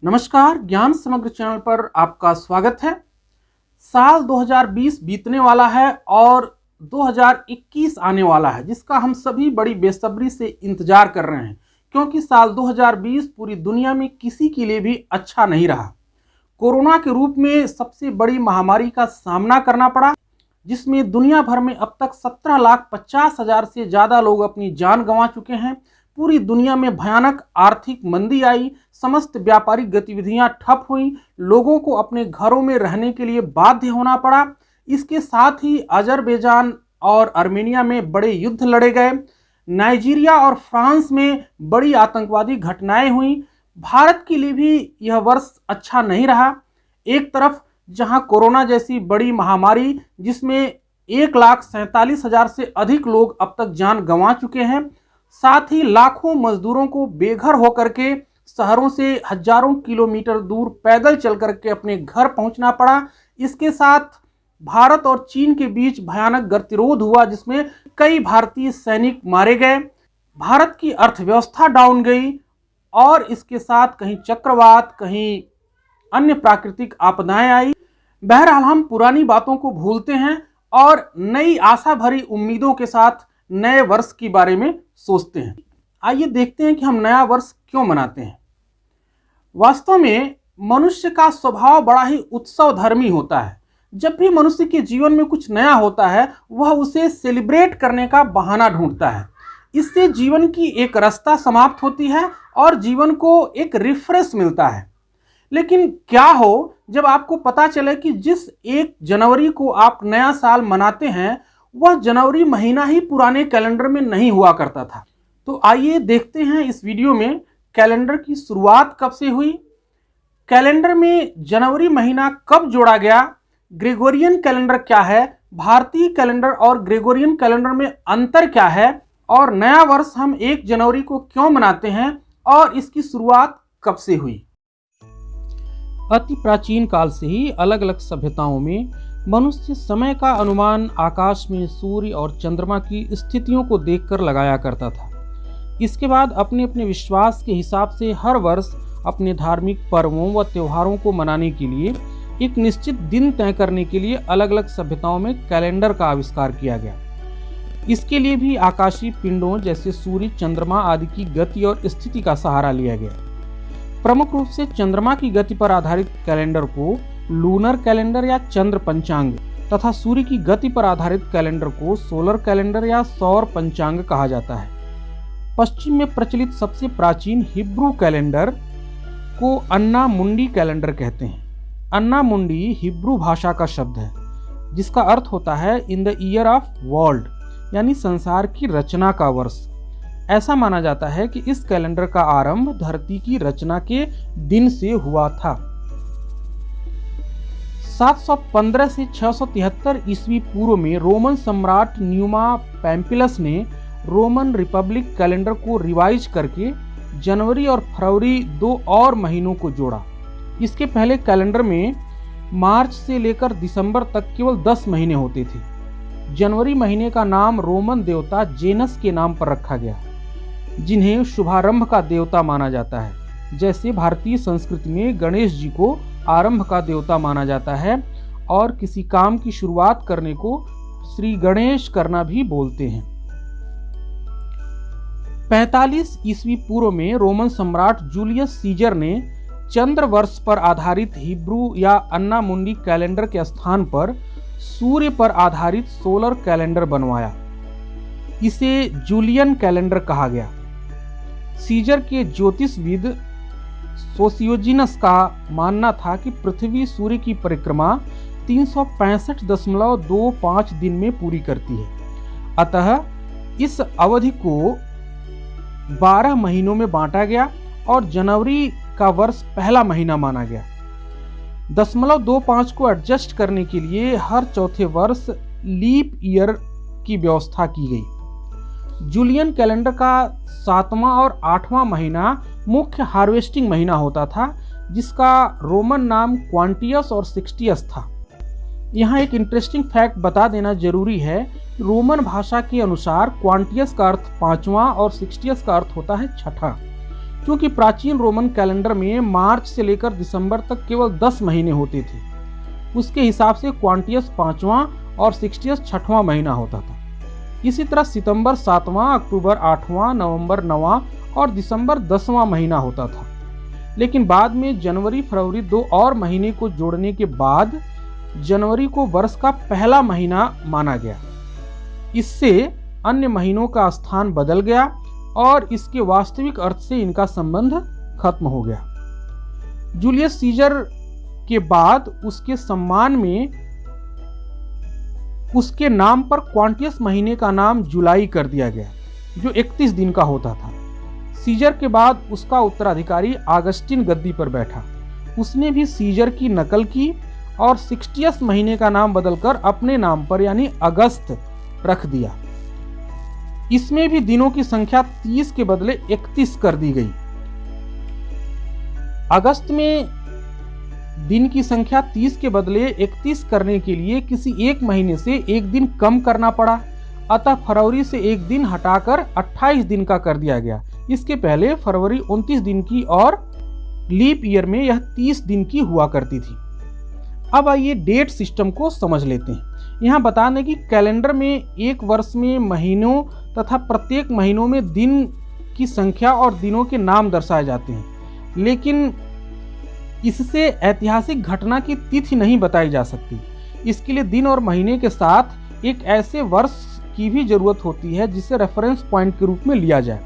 नमस्कार, ज्ञान समग्र चैनल पर आपका स्वागत है। साल 2020 बीतने वाला है और 2021 आने वाला है, जिसका हम सभी बड़ी बेसब्री से इंतजार कर रहे हैं, क्योंकि साल 2020 पूरी दुनिया में किसी के लिए भी अच्छा नहीं रहा। कोरोना के रूप में सबसे बड़ी महामारी का सामना करना पड़ा, जिसमें दुनिया भर में अब तक 17,50,000 से ज़्यादा लोग अपनी जान गंवा चुके हैं। पूरी दुनिया में भयानक आर्थिक मंदी आई, समस्त व्यापारिक गतिविधियां ठप हुई, लोगों को अपने घरों में रहने के लिए बाध्य होना पड़ा। इसके साथ ही अजरबैजान और आर्मेनिया में बड़े युद्ध लड़े गए। नाइजीरिया और फ्रांस में बड़ी आतंकवादी घटनाएं हुई। भारत के लिए भी यह वर्ष अच्छा नहीं रहा। एक तरफ जहां कोरोना जैसी बड़ी महामारी, जिसमें 1,47,000 से अधिक लोग अब तक जान गंवा चुके हैं, साथ ही लाखों मजदूरों को बेघर होकर के शहरों से हजारों किलोमीटर दूर पैदल चल करके अपने घर पहुंचना पड़ा। इसके साथ भारत और चीन के बीच भयानक गतिरोध हुआ, जिसमें कई भारतीय सैनिक मारे गए। भारत की अर्थव्यवस्था डाउन गई और इसके साथ कहीं चक्रवात, कहीं अन्य प्राकृतिक आपदाएं आई। बहरहाल हम पुरानी बातों को भूलते हैं और नई आशा भरी उम्मीदों के साथ नए वर्ष के बारे में सोचते हैं। आइए देखते हैं कि हम नया वर्ष क्यों मनाते हैं। वास्तव में मनुष्य का स्वभाव बड़ा ही उत्सवधर्मी होता है। जब भी मनुष्य के जीवन में कुछ नया होता है, वह उसे सेलिब्रेट करने का बहाना ढूंढता है। इससे जीवन की एक रास्ता समाप्त होती है और जीवन को एक रिफ्रेश मिलता है। लेकिन क्या हो जब आपको पता चले कि जिस 1 जनवरी को आप नया साल मनाते हैं, वह जनवरी महीना ही पुराने कैलेंडर में नहीं हुआ करता था। तो आइए देखते हैं इस वीडियो में कैलेंडर की शुरुआत कब से हुई, कैलेंडर में जनवरी महीना कब जोड़ा गया, ग्रेगोरियन कैलेंडर क्या है, भारतीय कैलेंडर और ग्रेगोरियन कैलेंडर में अंतर क्या है, और नया वर्ष हम 1 जनवरी को क्यों मनाते हैं और इसकी शुरुआत कब से हुई। अति प्राचीन काल से ही अलग अलग सभ्यताओं में मनुष्य समय का अनुमान आकाश में सूर्य और चंद्रमा की स्थितियों को देखकर लगाया करता था। इसके बाद अपने अपने विश्वास के हिसाब से हर वर्ष अपने धार्मिक पर्वों व त्योहारों को मनाने के लिए एक निश्चित दिन तय करने के लिए अलग अलग सभ्यताओं में कैलेंडर का आविष्कार किया गया। इसके लिए भी आकाशीय पिंडों जैसे सूर्य, चंद्रमा आदि की गति और स्थिति का सहारा लिया गया। प्रमुख रूप से चंद्रमा की गति पर आधारित कैलेंडर को लूनर कैलेंडर या चंद्र पंचांग तथा सूर्य की गति पर आधारित कैलेंडर को सोलर कैलेंडर या सौर पंचांग कहा जाता है। पश्चिम में प्रचलित सबसे प्राचीन हिब्रू कैलेंडर को अन्ना मुंडी कैलेंडर कहते हैं। अन्ना मुंडी हिब्रू भाषा का शब्द है, जिसका अर्थ होता है in the year of world, यानी संसार की रचना का वर्ष। ऐसा माना जाता है कि इस कैलेंडर का आरंभ धरती की रचना के दिन से हुआ था। 715 से 673 ईस्वी पूर्व में रोमन सम्राट न्यूमा पैम्पिलस ने रोमन रिपब्लिक कैलेंडर को रिवाइज करके जनवरी और फरवरी 2 और महीनों को जोड़ा। इसके पहले कैलेंडर में मार्च से लेकर दिसंबर तक केवल 10 महीने होते थे। जनवरी महीने का नाम रोमन देवता जेनस के नाम पर रखा गया, जिन्हें शुभारंभ का देवता माना जाता है। जैसे भारतीय संस्कृति में गणेश जी को आरंभ का देवता माना जाता है और किसी काम की शुरुआत करने को श्री गणेश करना भी बोलते हैं। 45 ईस्वी पूर्व में रोमन सम्राट जूलियस सीजर ने चंद्र वर्ष पर आधारित हिब्रू या अन्ना मुंडी कैलेंडर के स्थान पर सूर्य पर आधारित सोलर कैलेंडर बनवाया। इसे जूलियन कैलेंडर कहा गया। सीजर के ज्योतिषविद सोसियोजिनस का मानना था कि पृथ्वी सूर्य की परिक्रमा 365.25 दिन में पूरी करती है। अतः इस अवधि को 12 महीनों में बांटा गया और जनवरी का वर्ष पहला महीना माना गया। 0.25 को एडजस्ट करने के लिए हर चौथे वर्ष लीप ईयर की व्यवस्था की गई। जूलियन कैलेंडर का 7वां और 8वां महीना मुख्य हार्वेस्टिंग महीना होता था, जिसका रोमन नाम क्वांटियस और सिक्सटियस था। यहाँ एक इंटरेस्टिंग फैक्ट बता देना जरूरी है। रोमन भाषा के अनुसार क्वांटियस का अर्थ 5वां और सिक्सटियस का अर्थ होता है छठा। क्योंकि प्राचीन रोमन कैलेंडर में मार्च से लेकर दिसंबर तक केवल 10 महीने होते थे, उसके हिसाब से क्वांटियस 5वां और सिक्सटियस 6वां महीना होता था। इसी तरह सितंबर 7वां, अक्टूबर 8वां, नवंबर 9वां और दिसंबर 10वां महीना होता था। लेकिन बाद में जनवरी फरवरी 2 और महीने को जोड़ने के बाद जनवरी को वर्ष का पहला महीना माना गया। इससे अन्य महीनों का स्थान बदल गया और इसके वास्तविक अर्थ से इनका संबंध खत्म हो गया। जूलियस सीजर के बाद उसके सम्मान में उसके नाम पर क्वांटियस महीने का नाम जुलाई कर दिया गया, जो 31 दिन का होता था। सीजर के बाद उसका उत्तराधिकारी अगस्टिन गद्दी पर बैठा। उसने भी सीजर की नकल की और 60 महीने का नाम बदलकर अपने नाम पर यानी अगस्त रख दिया। इसमें भी दिनों की संख्या 30 के बदले 31 कर दी गई। अगस्त में दिन की संख्या 30 के बदले 31 करने के लिए किसी एक महीने से एक दिन कम करना पड़ा, अतः फरवरी से एक दिन हटाकर 28 दिन का कर दिया गया। इसके पहले फरवरी 29 दिन की और लीप ईयर में यह 30 दिन की हुआ करती थी। अब आइए डेट सिस्टम को समझ लेते हैं। यहाँ बता दें कि कैलेंडर में एक वर्ष में महीनों तथा प्रत्येक महीनों में दिन की संख्या और दिनों के नाम दर्शाए जाते हैं, लेकिन इससे ऐतिहासिक घटना की तिथि नहीं बताई जा सकती। इसके लिए दिन और महीने के साथ एक ऐसे वर्ष की भी जरूरत होती है जिसे रेफरेंस पॉइंट के रूप में लिया जाए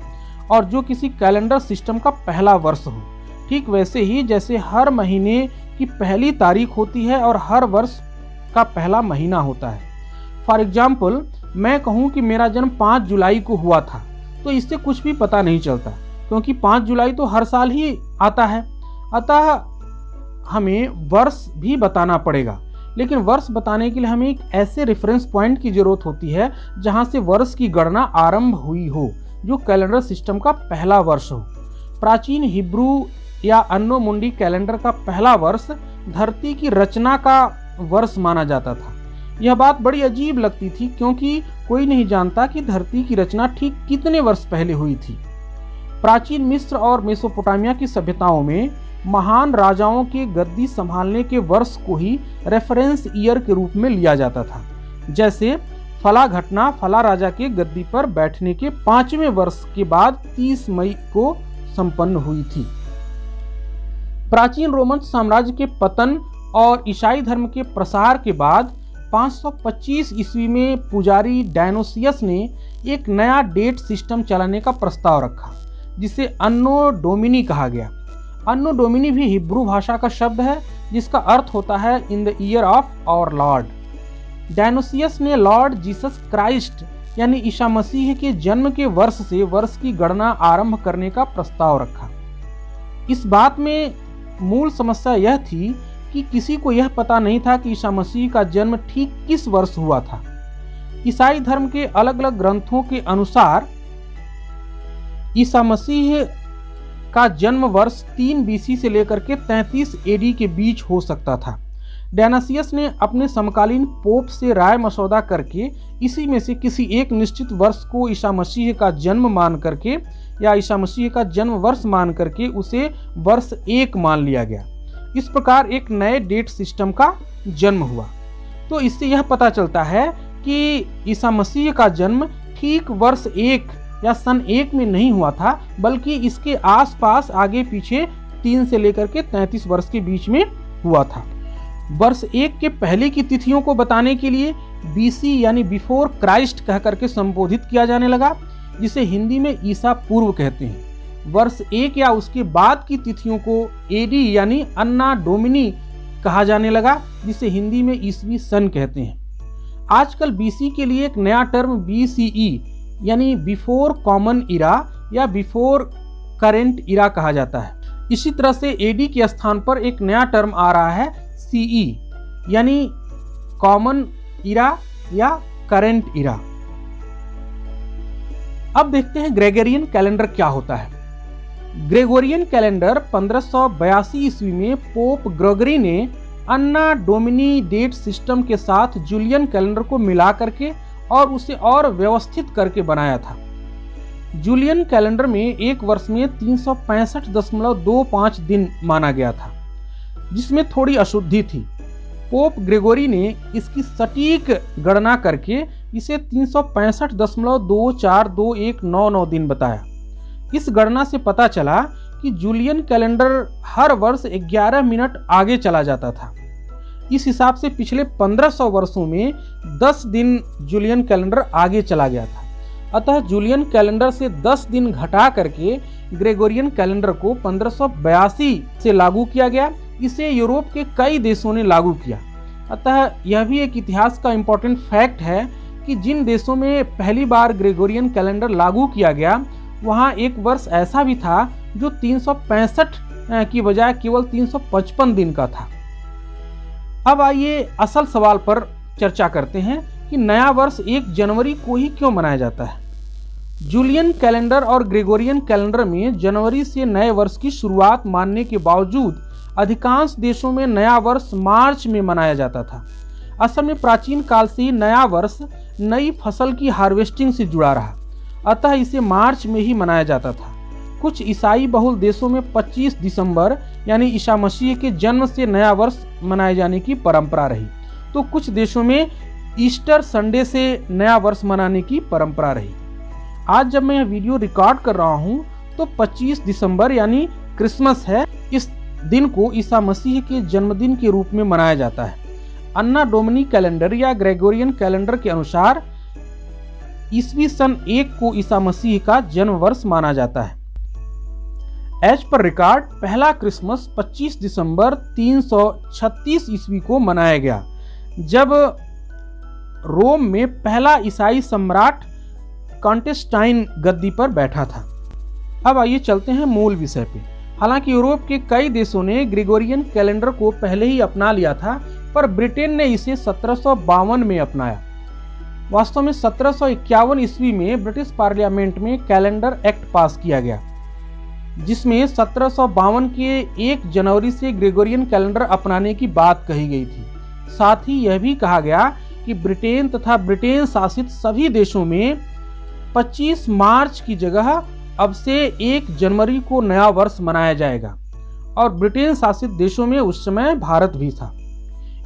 और जो किसी कैलेंडर सिस्टम का पहला वर्ष हो। ठीक वैसे ही जैसे हर महीने की पहली तारीख होती है और हर वर्ष का पहला महीना होता है। फॉर एग्जाम्पल, मैं कहूँ कि मेरा जन्म 5 जुलाई को हुआ था, तो इससे कुछ भी पता नहीं चलता, क्योंकि 5 जुलाई तो हर साल ही आता है। अतः हमें वर्ष भी बताना पड़ेगा, लेकिन वर्ष बताने के लिए हमें एक ऐसे रेफरेंस पॉइंट की जरूरत होती है जहां से वर्ष की गणना आरंभ हुई हो, जो कैलेंडर सिस्टम का पहला वर्ष हो। प्राचीन हिब्रू या अन्नो मुंडी कैलेंडर का पहला वर्ष धरती की रचना का वर्ष माना जाता था। यह बात बड़ी अजीब लगती थी, क्योंकि कोई नहीं जानता कि धरती की रचना ठीक कितने वर्ष पहले हुई थी। प्राचीन मिस्र और मेसोपोटामिया की सभ्यताओं में महान राजाओं के गद्दी संभालने के वर्ष को ही रेफरेंस ईयर के रूप में लिया जाता था। जैसे फला घटना फला राजा के गद्दी पर बैठने के 5वें वर्ष के बाद 30 मई को संपन्न हुई थी। प्राचीन रोमन साम्राज्य के पतन और ईसाई धर्म के प्रसार के बाद 525 ईस्वी में पुजारी डायनोसियस ने एक नया डेट सिस्टम चलाने का प्रस्ताव रखा, जिसे अन्नो डोमिनी कहा गया। अन्नो डोमिनी भी हिब्रू भाषा का शब्द है, जिसका अर्थ होता है in the year of our Lord. Dionysius ने लॉर्ड जीसस क्राइस्ट यानी ईसा मसीह के जन्म के वर्ष से वर्ष की गणना आरंभ करने का प्रस्ताव रखा। इस बात में मूल समस्या यह थी कि किसी को यह पता नहीं था कि ईसा मसीह का जन्म ठीक किस वर्ष हुआ था। ईसाई धर्म के अलग अलग ग्रंथों के अनुसार ईसा मसीह का जन्म वर्ष 3 BC से लेकर के 33 AD के बीच हो सकता था। डायनासियस ने अपने समकालीन पोप से राय मसौदा करके इसी में से किसी एक निश्चित वर्ष को ईसा मसीह का जन्म मान करके या ईसा मसीह का जन्म वर्ष मान करके उसे वर्ष 1 मान लिया गया। इस प्रकार एक नए डेट सिस्टम का जन्म हुआ। तो इससे यह पता चलता है कि ईसा मसीह का जन्म ठीक वर्ष 1 या सन 1 में नहीं हुआ था, बल्कि इसके आसपास आगे पीछे 3 से लेकर के 33 वर्ष के बीच में हुआ था। वर्ष 1 के पहले की तिथियों को बताने के लिए BC यानी बिफोर क्राइस्ट कह करके संबोधित किया जाने लगा, जिसे हिंदी में ईसा पूर्व कहते हैं। वर्ष 1 या उसके बाद की तिथियों को AD यानी अन्ना डोमिनी कहा जाने लगा, जिसे हिंदी में ईसवी सन कहते हैं। आजकल BC के लिए एक नया टर्म BCE यानी बिफोर कॉमन इरा या बिफोर करेंट इरा कहा जाता है। इसी तरह से AD के स्थान पर एक नया टर्म आ रहा है CE यानी कॉमन इरा या करेंट इरा। अब देखते हैं ग्रेगोरियन कैलेंडर क्या होता है। ग्रेगोरियन कैलेंडर 1582 ईस्वी में पोप ग्रेगरी ने अन्ना डोमिनी डेट सिस्टम के साथ जूलियन कैलेंडर को मिला करके और उसे और व्यवस्थित करके बनाया था। जूलियन कैलेंडर में एक वर्ष में 365.25 दिन माना गया था, जिसमें थोड़ी अशुद्धि थी। पोप ग्रेगोरी ने इसकी सटीक गणना करके इसे 365.242199 दिन बताया। इस गणना से पता चला कि जूलियन कैलेंडर हर वर्ष 11 मिनट आगे चला जाता था। इस हिसाब से पिछले 1500 वर्षों में 10 दिन जूलियन कैलेंडर आगे चला गया था। अतः जूलियन कैलेंडर से 10 दिन घटा करके ग्रेगोरियन कैलेंडर को 1582 से लागू किया गया। इसे यूरोप के कई देशों ने लागू किया। अतः यह भी एक इतिहास का इम्पोर्टेंट फैक्ट है कि जिन देशों में पहली बार ग्रेगोरियन कैलेंडर लागू किया गया, वहाँ एक वर्ष ऐसा भी था जो 365 की बजाय केवल 355 दिन का था। अब आइए असल सवाल पर चर्चा करते हैं कि नया वर्ष 1 जनवरी को ही क्यों मनाया जाता है। जूलियन कैलेंडर और ग्रेगोरियन कैलेंडर में जनवरी से नए वर्ष की शुरुआत मानने के बावजूद अधिकांश देशों में नया वर्ष मार्च में मनाया जाता था। असल में प्राचीन काल से ही नया वर्ष नई फसल की हार्वेस्टिंग से जुड़ा रहा, अतः इसे मार्च में ही मनाया जाता था। कुछ ईसाई बहुल देशों में 25 दिसंबर यानी ईसा मसीह के जन्म से नया वर्ष मनाए जाने की परंपरा रही, तो कुछ देशों में ईस्टर संडे से नया वर्ष मनाने की परंपरा रही। आज जब मैं यह वीडियो रिकॉर्ड कर रहा हूँ तो 25 दिसंबर यानी क्रिसमस है। इस दिन को ईसा मसीह के जन्मदिन के रूप में मनाया जाता है। अन्ना डोमिनी कैलेंडर या ग्रेगोरियन कैलेंडर के अनुसार ईस्वी सन 1 को ईसा मसीह का जन्म वर्ष माना जाता है। एज पर रिकॉर्ड पहला क्रिसमस 25 दिसंबर 336 ईस्वी को मनाया गया, जब रोम में पहला ईसाई सम्राट कॉन्स्टेंटाइन गद्दी पर बैठा था। अब आइए चलते हैं मूल विषय पे। हालांकि यूरोप के कई देशों ने ग्रेगोरियन कैलेंडर को पहले ही अपना लिया था, पर ब्रिटेन ने इसे 1752 में अपनाया। वास्तव में 1751 ईस्वी में ब्रिटिश पार्लियामेंट में कैलेंडर एक्ट पास किया गया, जिसमें 1752 के 1 जनवरी से ग्रेगोरियन कैलेंडर अपनाने की बात कही गई थी। साथ ही यह भी कहा गया कि ब्रिटेन तथा ब्रिटेन शासित सभी देशों में 25 मार्च की जगह अब से 1 जनवरी को नया वर्ष मनाया जाएगा, और ब्रिटेन शासित देशों में उस समय भारत भी था।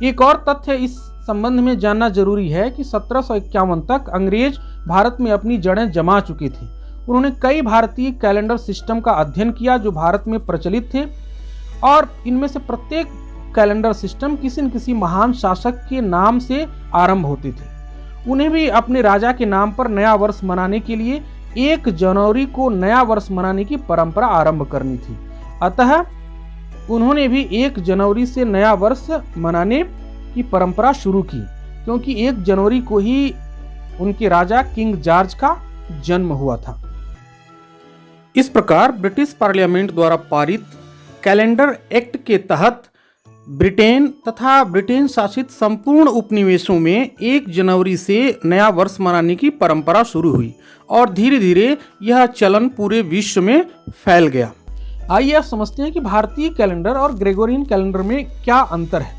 एक और तथ्य इस संबंध में जानना जरूरी है कि 1751 तक अंग्रेज भारत में अपनी जड़ें जमा चुके थे। उन्होंने कई भारतीय कैलेंडर सिस्टम का अध्ययन किया जो भारत में प्रचलित थे, और इनमें से प्रत्येक कैलेंडर सिस्टम किसी न किसी महान शासक के नाम से आरंभ होते थे। उन्हें भी अपने राजा के नाम पर नया वर्ष मनाने के लिए 1 जनवरी को नया वर्ष मनाने की परंपरा आरंभ करनी थी। अतः उन्होंने भी 1 जनवरी से नया वर्ष मनाने की परंपरा शुरू की, क्योंकि 1 जनवरी को ही उनके राजा किंग जॉर्ज का जन्म हुआ था। इस प्रकार ब्रिटिश पार्लियामेंट द्वारा पारित कैलेंडर एक्ट के तहत ब्रिटेन तथा ब्रिटेन शासित संपूर्ण उपनिवेशों में 1 जनवरी से नया वर्ष मनाने की परंपरा शुरू हुई, और धीरे धीरे यह चलन पूरे विश्व में फैल गया। आइए अब समझते हैं कि भारतीय कैलेंडर और ग्रेगोरियन कैलेंडर में क्या अंतर है।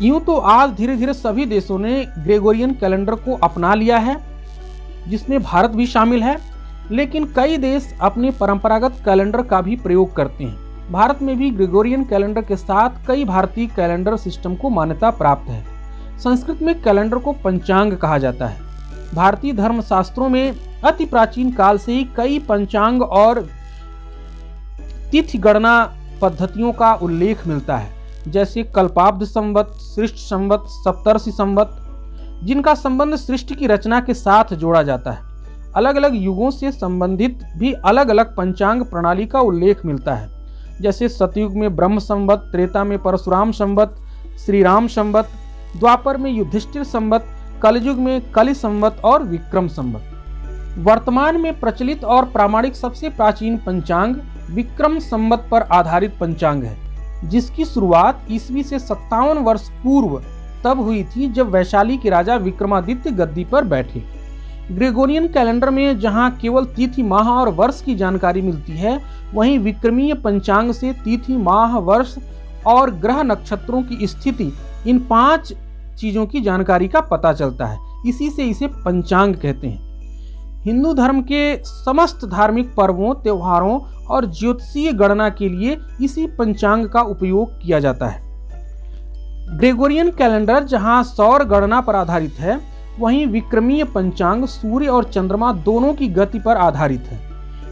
यूं तो आज धीरे धीरे सभी देशों ने ग्रेगोरियन कैलेंडर को अपना लिया है, जिसमें भारत भी शामिल है, लेकिन कई देश अपने परंपरागत कैलेंडर का भी प्रयोग करते हैं। भारत में भी ग्रेगोरियन कैलेंडर के साथ कई भारतीय कैलेंडर सिस्टम को मान्यता प्राप्त है। संस्कृत में कैलेंडर को पंचांग कहा जाता है। भारतीय धर्मशास्त्रों में अति प्राचीन काल से ही कई पंचांग और तिथि गणना पद्धतियों का उल्लेख मिलता है, जैसे कल्पाब्द संवत, सृष्ट संवत, सप्तर्षि संवत, जिनका संबंध सृष्टि की रचना के साथ जोड़ा जाता है। अलग अलग युगों से संबंधित भी अलग अलग पंचांग प्रणाली का उल्लेख मिलता है, जैसे सतयुग में ब्रह्म संवत, त्रेता में परशुराम संवत, श्री राम संवत, द्वापर में युधिष्ठिर संवत, कलयुग में कलि संवत और विक्रम संवत। वर्तमान में प्रचलित और प्रामाणिक सबसे प्राचीन पंचांग विक्रम संवत पर आधारित पंचांग है, जिसकी शुरुआत ईस्वी से 57 वर्ष पूर्व तब हुई थी जब वैशाली के राजा विक्रमादित्य गद्दी पर बैठे। ग्रेगोरियन कैलेंडर में जहां केवल तिथि, माह और वर्ष की जानकारी मिलती है, वहीं विक्रमीय पंचांग से तिथि, माह, वर्ष और ग्रह नक्षत्रों की स्थिति, इन 5 चीजों की जानकारी का पता चलता है। इसी से इसे पंचांग कहते हैं। हिंदू धर्म के समस्त धार्मिक पर्वों, त्योहारों और ज्योतिषीय गणना के लिए इसी पंचांग का उपयोग किया जाता है। ग्रेगोरियन कैलेंडर जहां सौर गणना पर आधारित है, वहीं विक्रमीय पंचांग सूर्य और चंद्रमा दोनों की गति पर आधारित है।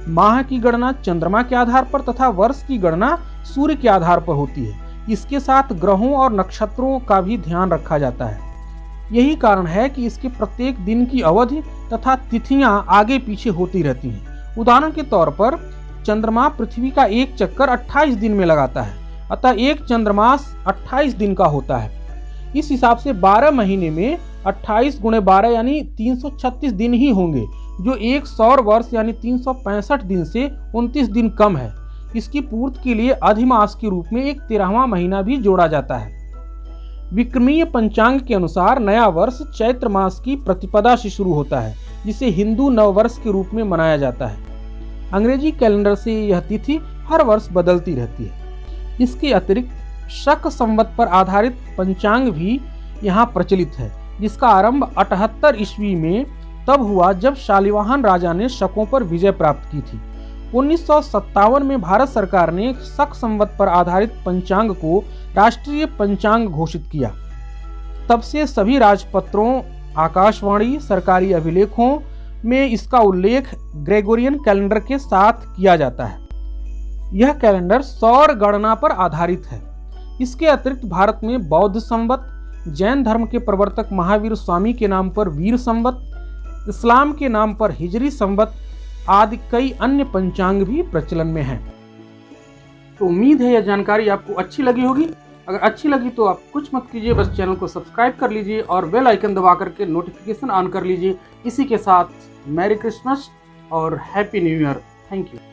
माह की गणना चंद्रमा के आधार पर तथा वर्ष की गणना सूर्य के आधार पर होती है। इसके साथ ग्रहों और नक्षत्रों का भी ध्यान रखा जाता है। यही कारण है कि इसके प्रत्येक दिन की अवधि तथा तिथियां आगे पीछे होती रहती हैं। उदाहरण के तौर पर चंद्रमा पृथ्वी का एक चक्कर 28 दिन में लगाता है, अतः एक चंद्रमास 28 दिन का होता है। इस हिसाब से 12 महीने में 28 × 12 यानी 336 दिन ही होंगे, जो एक सौर वर्ष यानी 365 दिन से 29 दिन कम है। इसकी पूर्ति के लिए अधिमास के रूप में एक 13वां महीना भी जोड़ा जाता है। विक्रमीय पंचांग के अनुसार नया वर्ष चैत्र मास की प्रतिपदा से शुरू होता है, जिसे हिंदू नववर्ष के रूप में मनाया जाता है। अंग्रेजी कैलेंडर से यह तिथि हर वर्ष बदलती रहती है। इसके अतिरिक्त शक संवत पर आधारित पंचांग भी यहाँ प्रचलित है, जिसका आरंभ 78 ईस्वी में तब हुआ जब शालिवाहन राजा ने शकों पर विजय प्राप्त की थी। 1957 में भारत सरकार ने शक संवत पर आधारित पंचांग को राष्ट्रीय पंचांग घोषित किया। तब से सभी राजपत्रों, आकाशवाणी, सरकारी अभिलेखों में इसका उल्लेख ग्रेगोरियन कैलेंडर के साथ किया जाता है। यह कैलेंडर सौर गणना पर आधारित है। इसके अतिरिक्त भारत में बौद्ध संवत, जैन धर्म के प्रवर्तक महावीर स्वामी के नाम पर वीर संवत, इस्लाम के नाम पर हिजरी संवत आदि कई अन्य पंचांग भी प्रचलन में हैं। तो उम्मीद है यह जानकारी आपको अच्छी लगी होगी। अगर अच्छी लगी तो आप कुछ मत कीजिए, बस चैनल को सब्सक्राइब कर लीजिए और बेल आइकन दबा करके नोटिफिकेशन ऑन कर लीजिए। इसी के साथ मैरी क्रिसमस और happy new year. Thank you.